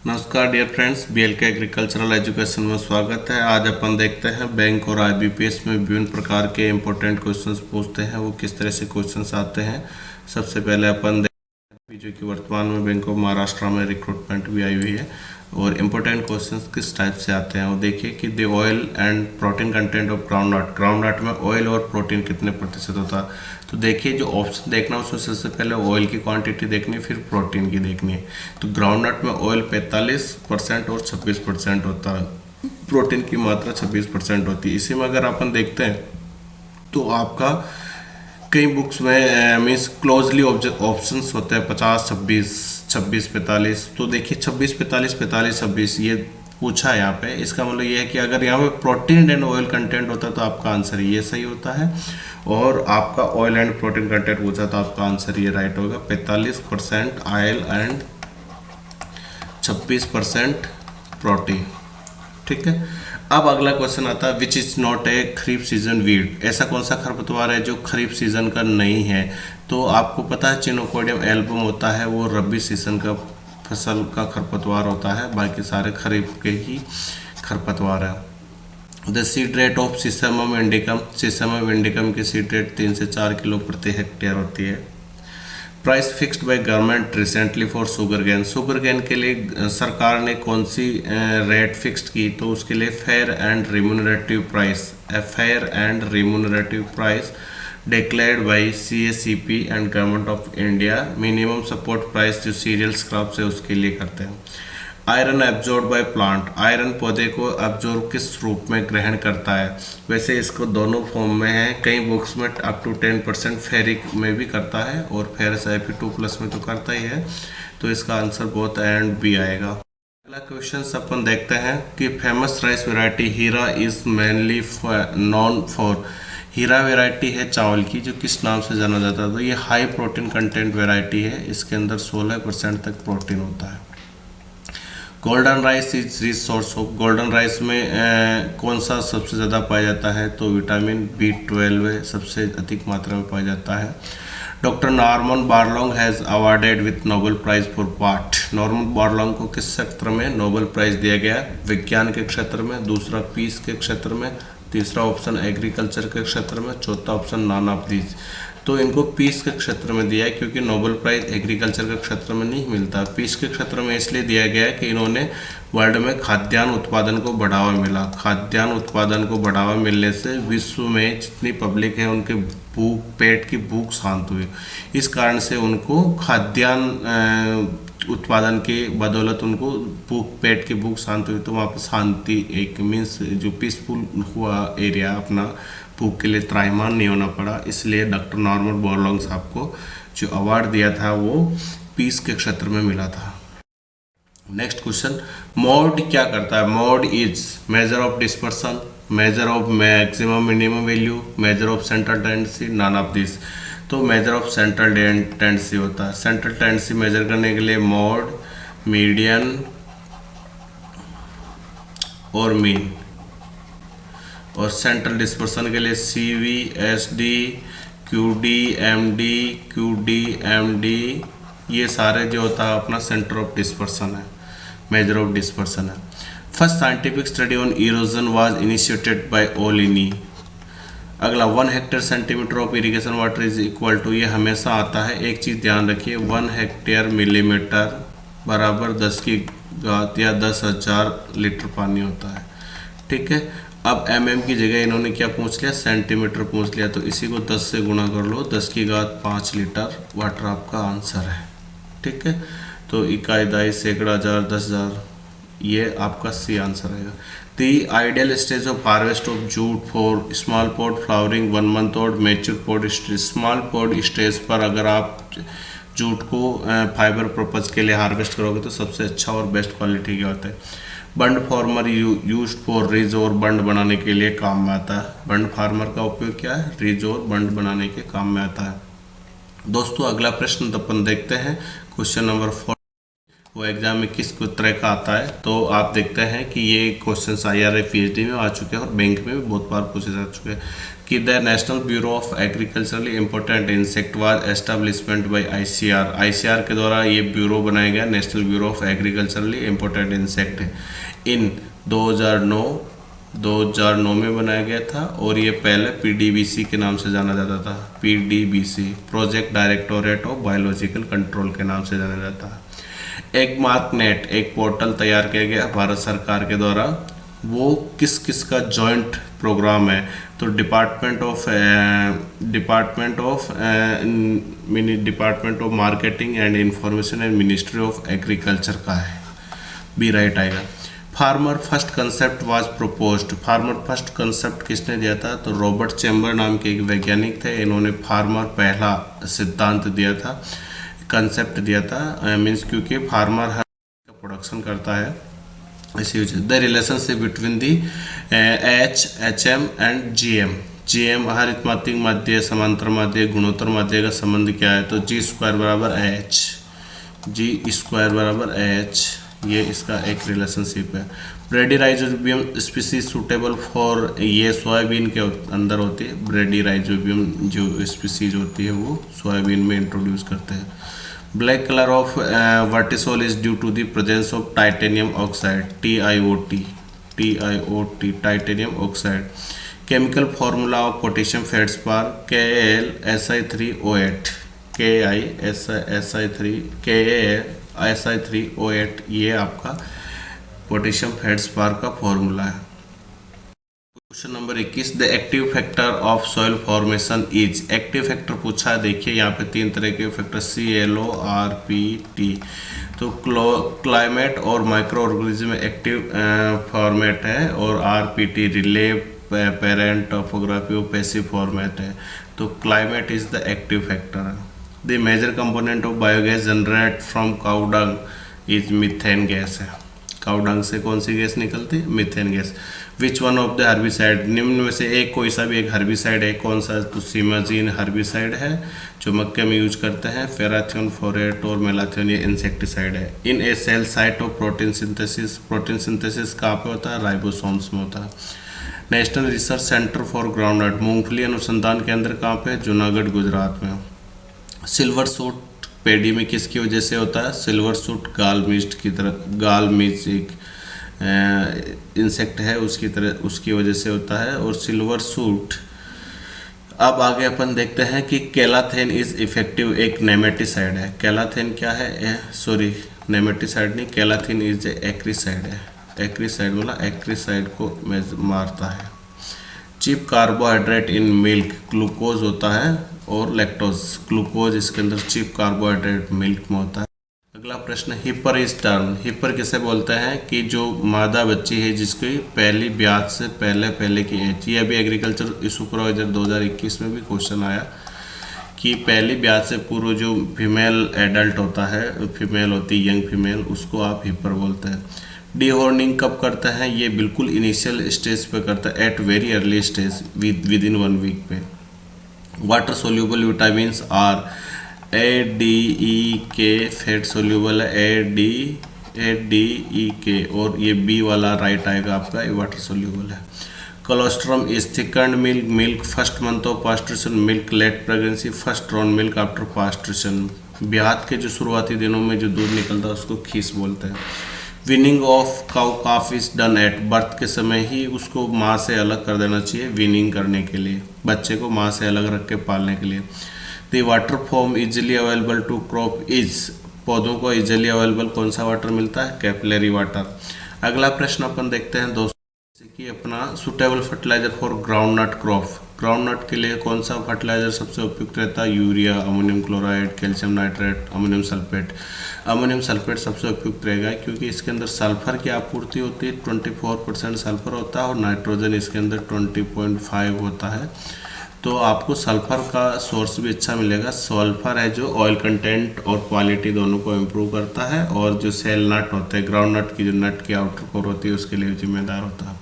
नमस्कार dear friends, BLK agricultural education में स्वागत है। आज अपन देखते हैं बैंक और आईबीपीएस में विभिन्न प्रकार के इंपॉर्टेंट क्वेश्चंस पूछते हैं, वो किस तरह से क्वेश्चंस आते हैं। सबसे पहले अपन देखते हैं जो कि वर्तमान में बैंक ऑफ महाराष्ट्र में रिक्रूटमेंट भी आई हुई है और इम्पोर्टेंट क्वेश्चंस किस टाइप से आते हैं। वो देखिए कि the oil and protein content of groundnut में ऑयल और प्रोटीन कितने प्रतिशत होता है। तो देखिए जो ऑप्शन देखना उसमें सबसे पहले ऑयल की क्वांटिटी देखनी है, फिर प्रोटीन की देखनी है। तो ग्राउंडनट में ऑयल 45% और 26% होता है, प्रोटीन की मात्रा 26% होती है। इसी में अगर अपन देखते हैं तो आपका कई बुक्स में मीन्स क्लोजली ऑप्शंस होते हैं 50 26 26 45। तो देखिए 26 45 45 26 ये पूछा है यहाँ पे। इसका मतलब ये है कि अगर यहाँ पे प्रोटीन एंड ऑयल कंटेंट होता है तो आपका आंसर ये सही होता है, और आपका ऑयल एंड प्रोटीन कंटेंट पूछा तो आपका आंसर ये राइट होगा। 45% ऑयल एंड 26% प्रोटीन। ठीक है, अब अगला क्वेश्चन आता है which is not a kharif season weed. ऐसा कौन सा खरपतवार है जो खरीफ सीजन का नहीं है। तो आपको पता है चिनोकोडियम एल्बम होता है, वो रबी सीजन का फसल का खरपतवार होता है, बाकी सारे खरीफ के ही खरपतवार है। द सीड रेट ऑफ सिसमम इंडिकम की सीड रेट 3 से 4 किलो प्रति हेक्टेयर होती है। Price fixed by government recently for sugarcane के लिए सरकार ने कौन सी रेट फिक्स्ड की। तो उसके लिए fair and remunerative price declared by CACP and government of India. Minimum support price जो सीरियल्स क्रॉप्स है उसके लिए करते हैं। Iron absorb by plant, iron पौधे को एब्जॉर्ब किस रूप में ग्रहण करता है। वैसे इसको दोनों फॉर्म में है, कई बुक्स में अप टू 10% फेरिक में भी करता है और फेरस Fe2+ में तो करता ही है। तो इसका आंसर बहुत एंड बी आएगा। अगला क्वेश्चन अपन देखते हैं कि famous rice variety Hira is mainly known for. Hira variety है चावल की जो किस नाम से जाना जाता है। तो ये हाई प्रोटीन कंटेंट वेराइटी है, इसके अंदर 16% तक प्रोटीन होता है। Golden rice is rich source of, golden rice में कौन सा सबसे ज़्यादा पाया जाता है। तो विटामिन B12 सबसे अधिक मात्रा में पाया जाता है। Doctor Norman Borlaug has awarded with Nobel prize for what. Norman Borlaug को किस क्षेत्र में नोबेल प्राइज दिया गया। विज्ञान के क्षेत्र में, दूसरा पीस के क्षेत्र में, तीसरा ऑप्शन एग्रीकल्चर के क्षेत्र में, चौथा ऑप्शन नॉन ऑफ दीज। तो इनको पीस के क्षेत्र में दिया है क्योंकि नोबेल प्राइज एग्रीकल्चर के क्षेत्र में नहीं मिलता। पीस के क्षेत्र में इसलिए दिया गया है कि इन्होंने वर्ल्ड में खाद्यान्न उत्पादन को बढ़ावा मिला। खाद्यान्न उत्पादन को बढ़ावा मिलने से विश्व में जितनी पब्लिक है उनके पेट की भूख शांत हुई। इस कारण से उनको खाद्यान्न उत्पादन के बदौलत उनको पेट की भूख शांत हुई। तो वहाँ पर शांति एक मीन्स जो पीसफुल हुआ एरिया, अपना भूख के लिए त्राहिमाम नहीं होना पड़ा। इसलिए डॉक्टर नॉर्मन बोरलॉग साहब को जो अवार्ड दिया था वो पीस के क्षेत्र में मिला था। नेक्स्ट क्वेश्चन, मोड क्या करता है। Mode is major of dispersion, measure of maximum minimum value, measure of central tendency, none of this. तो मेजर ऑफ सेंट्रल टेंडेंसी होता है। सेंट्रल टेंडेंसी मेजर करने के लिए मोड, मीडियन और मीन, और सेंट्रल डिस्पर्सन के लिए CVSD, QD, ये सारे जो होता है अपना सेंटर ऑफ डिस्पर्सन है, मेजर ऑफ डिस्पर्सन है। First scientific study on erosion was initiated by ओलिनी। अगला 1 hectare centimetre of irrigation water is equal to, ये हमेशा आता है। एक चीज़ ध्यान रखिए, 1 हेक्टेयर मिलीमीटर बराबर 10 की घात या 10,000 लीटर पानी होता है। ठीक है, अब mm की जगह इन्होंने क्या पूछ लिया, सेंटीमीटर पूछ लिया। तो इसी को 10 से गुणा कर लो, 10 की घात 5 लीटर वाटर आपका आंसर है। ठीक है, तो इकाई, दाई, सैकड़ा, हजार, 10,000, ये आपका सी आंसर आएगा। The ideal stage of harvest of jute for small pod flowering 1 month और mature pod stage. Small pod stage पर अगर आप जूट को फाइबर पर्पज के लिए हार्वेस्ट करोगे तो सबसे अच्छा और बेस्ट क्वालिटी का होता है। बंड फार्मर यूज्ड फॉर रिज और बंड बनाने के लिए काम में आता है। बंड फार्मर का उपयोग क्या है, रिज और बंड बनाने के काम में आता है। दोस्तों अगला प्रश्न अपन देखते हैं, क्वेश्चन नंबर 4। वो एग्जाम में किस तरह का आता है। तो आप देखते हैं कि ये क्वेश्चंस IRA PhD में आ चुके हैं और बैंक में भी बहुत बार पूछे जा चुके हैं कि the national bureau of agriculturally important insect was establishment by ICAR के द्वारा ये ब्यूरो बनाया गया, national bureau of agriculturally important insect in 2009 में बनाया गया था और ये पहले PDBC के नाम से जाना जाता था। PDBC project directorate of biological control के नाम से जाना जाता है। एक मार्क नेट एक पोर्टल तैयार किया गया भारत सरकार के द्वारा, वो किस किस का जॉइंट प्रोग्राम है, तो department of marketing and information and ministry of agriculture का है, बी राइट आएगा। Farmer first concept was proposed, farmer first concept किसने दिया था, तो रॉबर्ट चैम्बर नाम के एक वैज्ञानिक थे, इन्होंने फार्मर पहला सिद्धांत दिया था, कंसेप्ट दिया था, मीन्स क्योंकि फार्मर हर का प्रोडक्शन करता है इसी वजह। The relationship between the HM and GM arithmetic माध्य, समांतर माध्य, गुणोत्तर माध्य का संबंध क्या है, तो G² बराबर H, ये इसका एक रिलेशनशिप है। ब्रेडी राइजोबियम स्पीसीज सूटेबल फॉर, ये सोयाबीन के अंदर होती है, ब्रेडी राइजोबियम जो स्पीसीज होती है वो सोयाबीन में इंट्रोड्यूस करते हैं। Black colour of vertisol is due to the presence of titanium oxide, TiOT, titanium oxide. Chemical formula of potassium feldspar, KASI3OH, ये आपका पोटेशियम फेल्डस्पार का फॉर्मूला है। Question number 21, the active factor of soil formation is, active factor पूछा है, देखिए यहाँ पे 3 तरह के फैक्टर CLO-RPT, तो क्लाइमेट और माइक्रो ऑर्गेनिज्म एक्टिव फॉर्मेट है और RPT रिले पेरेंट टोपोग्राफी और पैसिव फॉर्मेट है, तो climate is the active factor. The major component of biogas generate from cow dung is methane gas है, काउ डंग से कौन सी गैस निकलती है, methane gas. Which one of the herbicide, निम्न में से एक कोई सा भी एक हर्बिसाइड है, कौन सा, तो सीमाजीन हर्बिसाइड है जो मक्के में यूज करते हैं। फेराथियोन, फोरेट और मेलाथियोन ये इंसेक्टिसाइड है। In a cell site of protein synthesis कहाँ पे होता है, राइबोसोम्स में होता है। National research centre for groundnut, मूंगफली अनुसंधान केंद्र कहाँ पे, जूनागढ़ गुजरात में। सिल्वर सूट पेडी में किसकी वजह से होता है, सिल्वर सूट गालमिस्ट की तरह, गालमिस्ट एक इंसेक्ट है उसकी तरह, उसकी वजह से होता है। और सिल्वर सूट, अब आगे अपन देखते हैं कि कैलाथेन इज इफेक्टिव, एक नेमेटिसाइड है। कैलाथेन क्या है, सॉरी नेमेटिसाइड नहीं, कैलाथेन इज एक्रीसाइड है, एक्रीसाइड मतलब एक्रीसाइड को मारता है। Chief carbohydrate in milk, glucose होता है और लैक्टोज, ग्लूकोज इसके अंदर चीप कार्बोहाइड्रेट मिल्क में होता है। अगला प्रश्न, हिपर इज टर्म, हिपर किसे बोलते हैं, कि जो मादा बच्ची है जिसकी पहली ब्याज से पहले की एज, ये अभी एग्रीकल्चर सुपरवाइजर 2021 में भी क्वेश्चन आया कि पहली ब्याज से पूर्व जो फीमेल एडल्ट होता है, फीमेल होती है, यंग फीमेल, उसको आप हिपर बोलते हैं। डीहॉर्निंग कब करता है, ये बिल्कुल इनिशियल स्टेज पे करता है, at very early stage, within 1 week पे। Water soluble vitamins are ADEK, fat soluble है ADEK, और ये बी वाला राइट आएगा आपका, ये वाटर सोल्यूबल है। Colostrum is thickened milk first month of pasteurisation, milk late pregnancy, first raw milk after pasteurisation. ब्याह के जो शुरुआती दिनों में जो दूध निकलता है उसको खीस बोलते हैं। Winning of cow calf is done at birth, के समय ही उसको माँ से अलग कर देना चाहिए, विनिंग करने के लिए, बच्चे को माँ से अलग रख के पालने के लिए। The water form easily available to crop is, पौधों को इजिली अवेलेबल कौन सा वाटर मिलता है, कैपिलरी वाटर। अगला प्रश्न अपन देखते हैं दोस्तों, जैसे कि अपना suitable fertiliser for groundnut crop, groundnut के लिए कौन सा फर्टिलाइजर सबसे उपयुक्त रहता है, urea, ammonium chloride, calcium nitrate, ammonium sulphate. Ammonium sulphate सबसे उपयुक्त रहेगा क्योंकि इसके अंदर सल्फर की आपूर्ति होती है, 24% सल्फर होता है और नाइट्रोजन इसके अंदर 20.5 होता है, तो आपको सल्फर का सोर्स भी अच्छा मिलेगा। सल्फर है जो ऑयल कंटेंट और क्वालिटी दोनों को इम्प्रूव करता है, और जो सेल नट होते हैं, ग्राउंड नट की जो नट की आउटर कोर होती है उसके लिए जिम्मेदार होता है।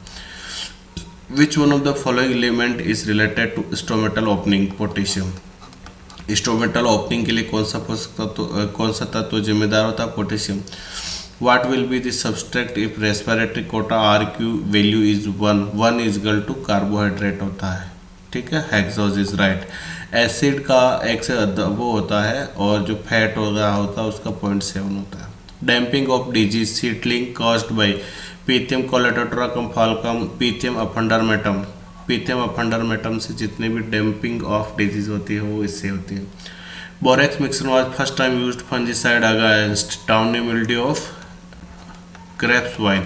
Which one of the following element is related to stomatal opening, potassium. Instrumental opening के लिए कौन सा तत्व जिम्मेदार होता है? Potassium. What will be the subtract if respiratory quota RQ value is 1 is equal to carbohydrate होता है, ठीक है, हेक्सोज इज राइट। एसिड का एक से वो होता है और जो फैट हो रहा होता है उसका 0.7 होता है। Damping off disease seedling caused by Pythium Colletotrichum falcatum Pythium aphanidermatum. Pythium aphanidermatum से जितने भी डैम्पिंग ऑफ डिजीज होती है वो इससे होती है। Borax mixer was first time used fungicide against downy mildew of grapes wine.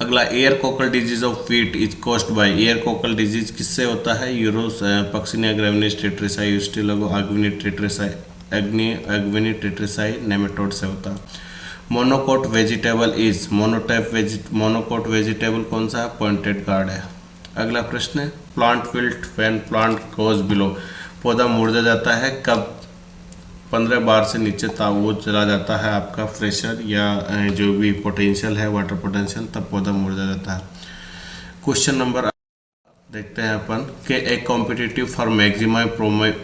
अगला ear cockle disease of wheat is caused by. Ear cockle disease किससे होता है? यूरोस Puccinia graminis tritici Ustilago Anguina tritici nematode से होता है। Monocot vegetable is. Monocot vegetable कौन सा है? पॉइंटेड गार्ड है। अगला प्रश्न है plant wilt when plant goes below. पौधा मुरझा जाता है कब? 15 बार से नीचे वो चला जाता है आपका प्रेशर या जो भी पोटेंशियल है वाटर पोटेंशियल, तब पौधा मुरझा जाता है। क्वेश्चन नंबर देखते हैं अपन कि a competitive for maximum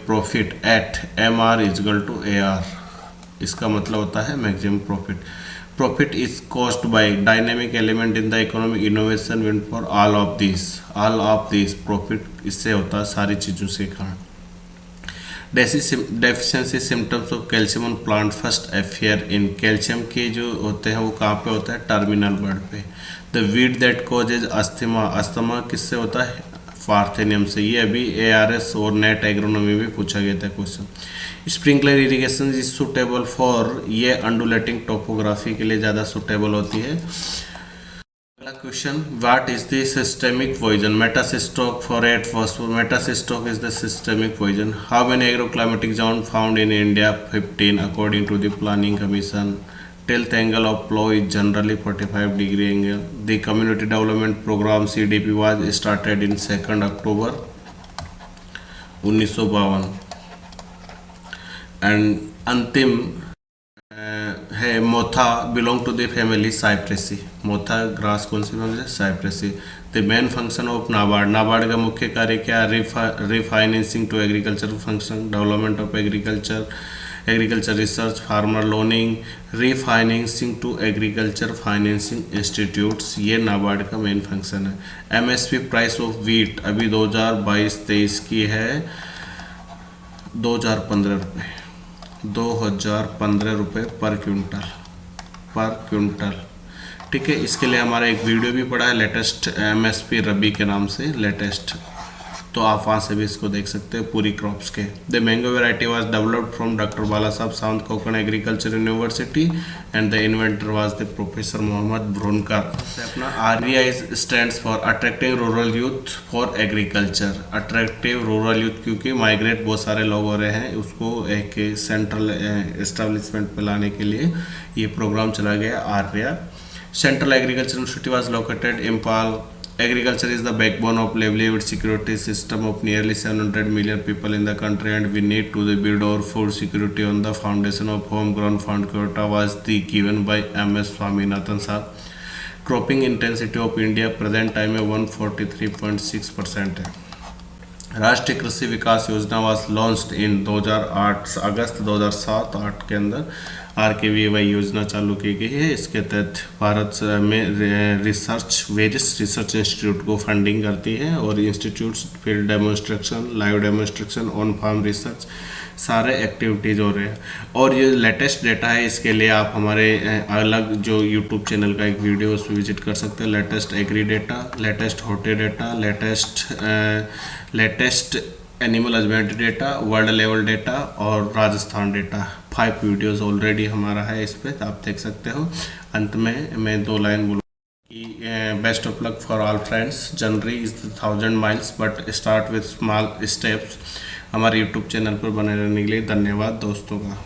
profit at MR is equal to AR। इसका मतलब होता है maximum profit. Profit is caused by dynamic element in the economic innovation win for all of this profit इससे होता है सारी चीज़ों से कारण। Deficiency symptoms of calcium on plant first appear in. Calcium के जो होते हैं वो कहाँ पे होता है? टर्मिनल बर्ड पे। The weed that causes asthma. Asthma किससे होता है? पार्थेनियम से। ये अभी ARS और नेट एग्रोनॉमी में पूछा गया था question. Sprinkler irrigation is suitable for. ये अंडुलेटिंग टोपोग्राफी के लिए ज़्यादा सुटेबल होती है। अगला question what is the systemic poison? Metasystox phorate phospho. Metasystox is the systemic poison. How many agroclimatic zone found in India? 15 according to the planning commission. Tilt angle of plow is generally 45-degree angle. The Community Development Program CDP was started in 2 October 1952 and अंतिम है मोथा belong to the family cyperaceae. मोथा grass कौन सी family है? Cyperaceae. The main function of NABARD. NABARD का मुख्य कार्य क्या है? Refinancing to agriculture function, development of agriculture research, farmer loaning, refinancing to agriculture financing institutes. ये नाबार्ड का मेन फंक्शन है। MSP प्राइस ऑफ व्हीट अभी 2022-23 की है 2015 रुपये। 2015 रुपये पर क्विंटल, ठीक है। इसके लिए हमारा एक वीडियो भी पड़ा है लेटेस्ट MSP रबी के नाम से लेटेस्ट, तो आप वहाँ से भी इसको देख सकते हैं पूरी क्रॉप्स के। The mango variety was developed from doctor Bala Saheb Sawant Konkan agriculture university and the inventor was the professor Mohammad Bronkar. अपना RVI stands for attractive rural youth for agriculture. Attractive rural youth क्योंकि माइग्रेट बहुत सारे लोग हो रहे हैं, उसको एक सेंट्रल एस्टेब्लिशमेंट पे लाने के लिए ये प्रोग्राम चला गया RVI। Central agriculture university was located Imphal. Agriculture is the backbone of livelihood security system of nearly 700 million people in the country, and we need to build our food security on the foundation of homegrown food. Quota was given by MS Swaminathan Sahab. Cropping intensity of India present time में 143.6% है। राष्ट्रीय कृषि विकास योजना was launched in 2008 अगस्त 2007-8 के अंदर RKVY योजना चालू की गई है। इसके तहत भारत में वेरियस रिसर्च इंस्टीट्यूट को फंडिंग करती है और institutes field demonstration, live demonstration, on farm research सारे एक्टिविटीज़ हो रहे हैं। और ये लेटेस्ट डेटा है, इसके लिए आप हमारे अलग जो यूट्यूब चैनल का एक वीडियो उस पर विजिट कर सकते हैं। Latest agri data, latest horti data, latest animal husbandry data, world level data और राजस्थान डेटा। 5 वीडियोस ऑलरेडी हमारा है इस पर, आप देख सकते हो। अंत में मैं 2 लाइन बोलूँ कि best of luck for all friends. Journey is 1000 miles but start with small steps. हमारे यूट्यूब चैनल पर बने रहने के लिए धन्यवाद दोस्तों का।